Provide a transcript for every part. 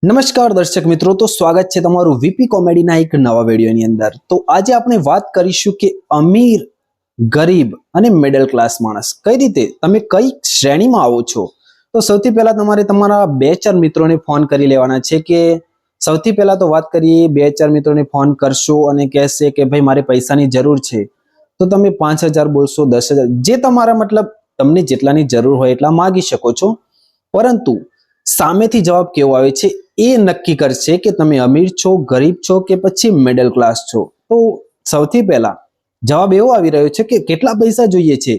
નમસ્કાર દર્શક મિત્રો, તો સ્વાગત છે તમારું વીપી કોમેડીના એક નવા વિડીયોની અંદર। તો આજે આપણે વાત કરીશું કે અમીર, ગરીબ અને મિડલ ક્લાસ માણસ કઈ રીતે તમે કઈ શ્રેણીમાં આવો છો। તો સૌથી પહેલા તમારે તમારા બે ચાર મિત્રોને ફોન કરી લેવાના છે કે સૌથી પહેલા તો વાત કરીએ, બે ચાર મિત્રોને ફોન કરશો અને કહેશે કે ભાઈ મારે પૈસાની જરૂર છે, તો તમે 5000 બોલશો, 10000, જે તમારા મતલબ તમને જેટલાની જરૂર હોય એટલા માંગી શકો છો। પરંતુ સામેથી જવાબ કેવો આવે છે એ નક્કી કરશે કે તમે અમીર છો, ગરીબ છો કે પછી મિડલ ક્લાસ છો। તો સૌથી પહેલા જવાબ એવો આવી રહ્યો છે કે કેટલા પૈસા જોઈએ છે।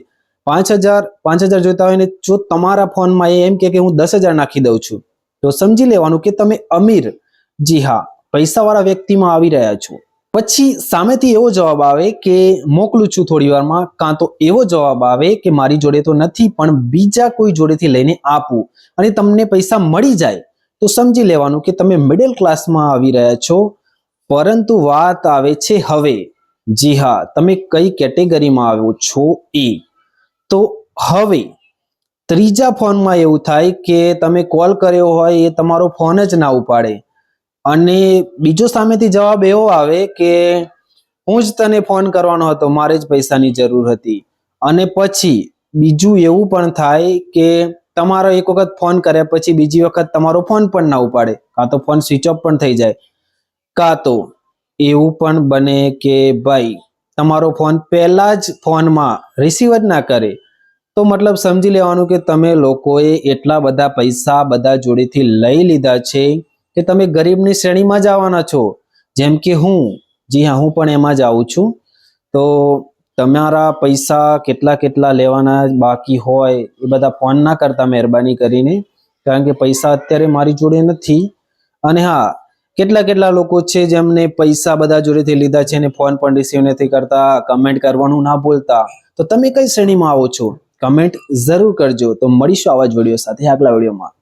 5000 જોઈતા હોય ને જો તમારા ફોનમાં એમ કે હું 10000 નાખી દઉં છું, તો સમજી લેવાનું કે તમે અમીર, જી હા, પૈસાવાળા વ્યક્તિમાં આવી રહ્યા છો। પછી સામેથી એવો જવાબ આવે કે મોકલું છું થોડી વારમાં, કાં તો એવો જવાબ આવે કે મારી જોડે તો નથી પણ બીજા કોઈ જોડેથી લઈને આપું, અને તમને પૈસા મળી જાય તો સમજી લેવાનું કે તમે મિડલ ક્લાસમાં આવી રહ્યા છો। પરંતુ વાત આવે છે હવે, જી હા, તમે કઈ કેટેગરીમાં આવો છો એ। તો હવે ત્રીજા ફોનમાં એવું થાય કે તમે કોલ કર્યો હોય એ તમારો ફોન જ ના ઉપાડે, અને બીજો સામેથી જવાબ એવો આવે કે હું જ તને ફોન કરવાનો હતો, મારે જ પૈસાની જરૂર હતી। અને પછી બીજું એવું પણ થાય કે તમારો એક વખત ફોન કર્યા પછી બીજી વખત તમારો ફોન પણ ના ઉપાડે, કાં તો ફોન સ્વિચ ઓફ પણ થઈ જાય, કાં તો એવું પણ બને કે ભાઈ તમારો ફોન પહેલા જ ફોનમાં રિસીવ જ ના કરે। તો મતલબ સમજી લેવાનું કે તમે લોકોએ એટલા બધા પૈસા બધા જોડેથી લઈ લીધા છે કે તમે ગરીબની શ્રેણીમાં જ આવવાના છો। જેમ કે હું, જી હા, હું પણ એમાં જ આવું છું। તો તમારા પૈસા કેટલા લેવાના બાકી હોય એ બધા ફોન ના કરતા મહેરબાની કરીને, કારણ કે પૈસા અત્યારે મારી જોડે નથી। અને હા, કેટલા લોકો છે જેમને પૈસા બધા જોડેથી લીધા છે અને ફોન પણ રિસીવ નથી કરતા, કમેન્ટ કરવાનું ના ભૂલતા। તો તમે કઈ શ્રેણીમાં આવો છો કમેન્ટ જરૂર કરજો। તો મળીશું આવા જ વિડીયો સાથે આગલા વિડીયોમાં।